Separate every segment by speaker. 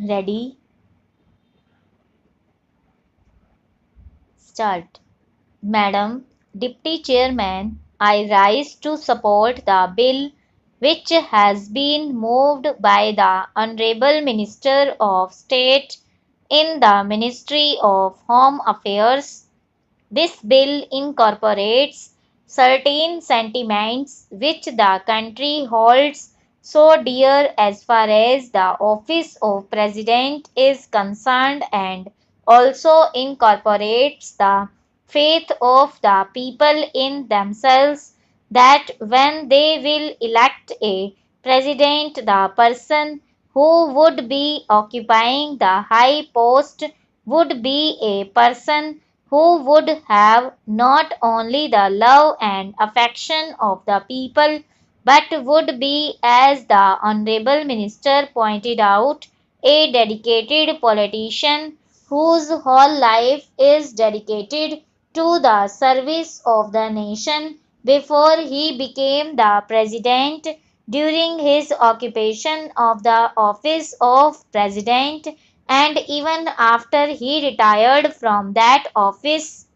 Speaker 1: Ready? Start. Madam Deputy Chairman, I rise to support the bill which has been moved by the Honorable Minister of State in the Ministry of Home Affairs. This bill incorporates certain sentiments which the country holds so dear as far as the office of President is concerned, and also incorporates the faith of the people in themselves, that when they will elect a president, the person who would be occupying the high post would be a person who would have not only the love and affection of the people, but would be, as the Honorable Minister pointed out, a dedicated politician whose whole life is dedicated to the service of the nation. Before he became the president, during his occupation of the office of president, and even after he retired from that office,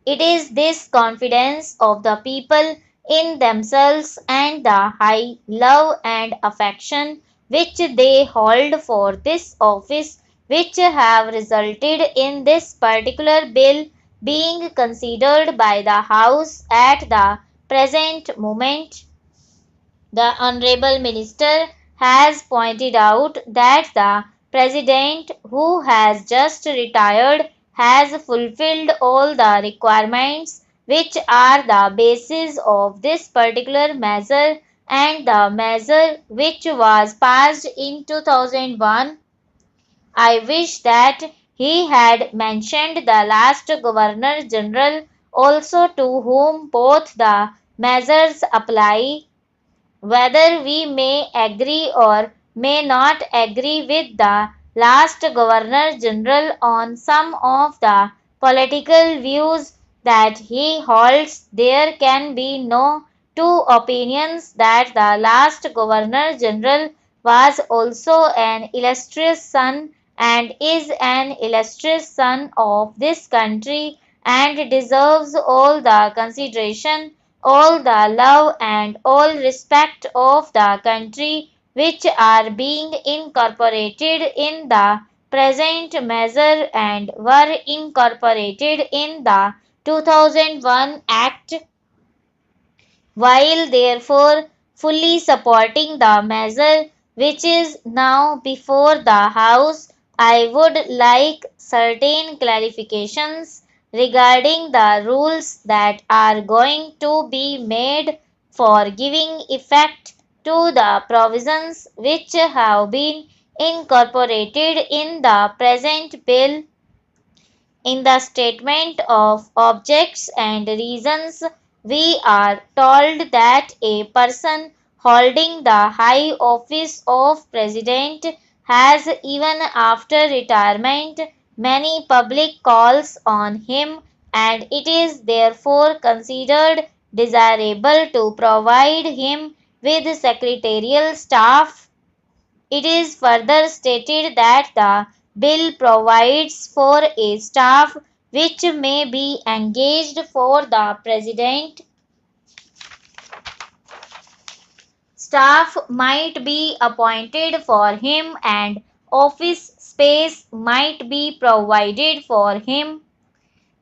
Speaker 1: it is this confidence of the people in themselves and the high love and affection which they hold for this office which have resulted in this particular bill being considered by the House at the present moment. The Honorable Minister has pointed out that the President who has just retired has fulfilled all the requirements which are the basis of this particular measure, and the measure which was passed in 2001. I wish that he had mentioned the last Governor General also, to whom both the measures apply. Whether we may agree or may not agree with the last Governor General on some of the political views that he holds, there can be no two opinions that the last Governor General was also an illustrious son and is an illustrious son of this country, and deserves all the consideration, all the love, and all respect of the country which are being incorporated in the present measure and were incorporated in the 2001 Act. While therefore fully supporting the measure which is now before the House, I would like certain clarifications regarding the rules that are going to be made for giving effect to the provisions which have been incorporated in the present bill. In the statement of objects and reasons, we are told that a person holding the high office of president has, even after retirement, many public calls on him, and it is therefore considered desirable to provide him with secretarial staff. It is further stated that the bill provides for a staff which may be engaged for the president. Staff might be appointed for him and office space might be provided for him.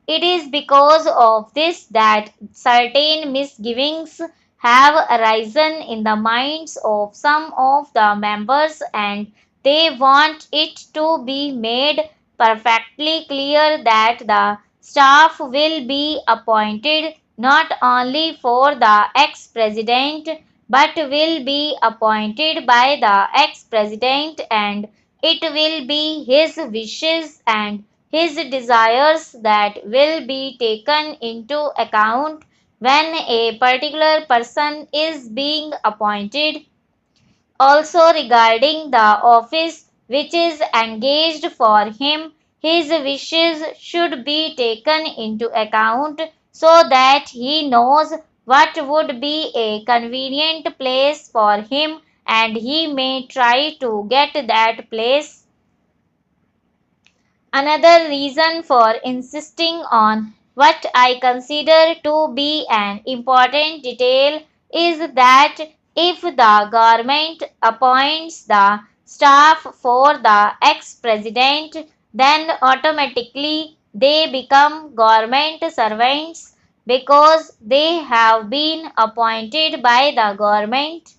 Speaker 1: It is because of this that certain misgivings have arisen in the minds of some of the members, and they want it to be made perfectly clear that the staff will be appointed not only for the ex-president but will be appointed by the ex-president, and it will be his wishes and his desires that will be taken into account when a particular person is being appointed. Also, regarding the office which is engaged for him, his wishes should be taken into account so that he knows what would be a convenient place for him and he may try to get that place. Another reason for insisting on what I consider to be an important detail is that if the government appoints the staff for the ex-president, then automatically they become government servants because they have been appointed by the government.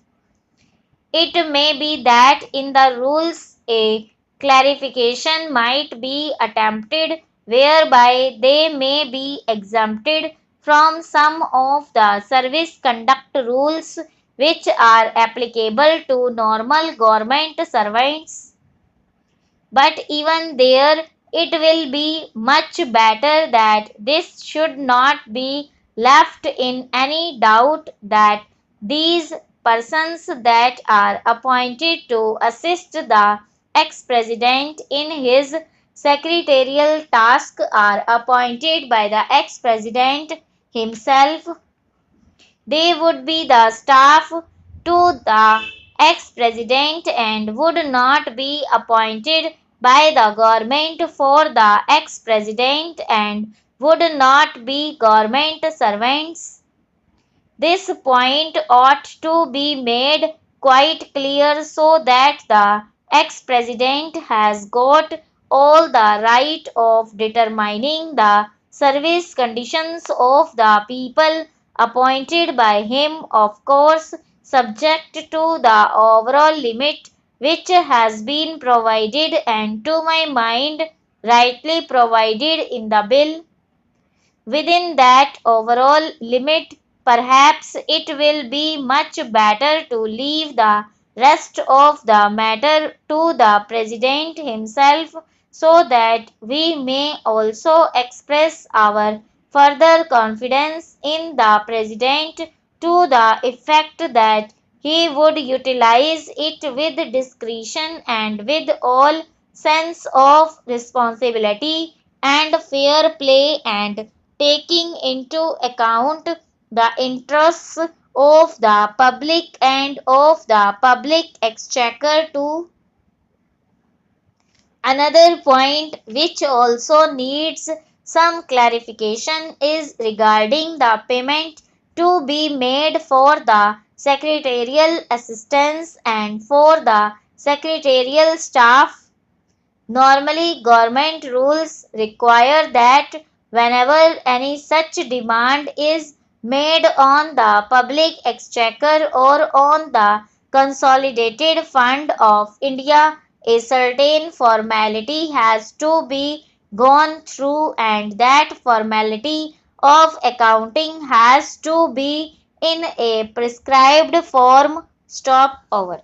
Speaker 1: It may be that in the rules a clarification might be attempted whereby they may be exempted from some of the service conduct rules which are applicable to normal government servants. But even there, it will be much better that this should not be left in any doubt that these persons that are appointed to assist the ex-president in his secretarial task are appointed by the ex-president himself. They would be the staff to the ex-president and would not be appointed by the government for the ex-president and would not be government servants. This point ought to be made quite clear so that the ex-president has got all the right of determining the service conditions of the people appointed by him, of course, subject to the overall limit which has been provided and to my mind rightly provided in the bill. Within that overall limit, perhaps it will be much better to leave the rest of the matter to the President himself so that we may also express our further confidence in the President to the effect that he would utilize it with discretion and with all sense of responsibility and fair play and taking into account the interests of the public and of the public exchequer too. Another point which also needs some clarification is regarding the payment to be made for the secretarial assistance and for the secretarial staff. Normally, government rules require that whenever any such demand is made on the public exchequer or on the consolidated fund of India, a certain formality has to be gone through and that formality of accounting has to be in a prescribed form. Stop over.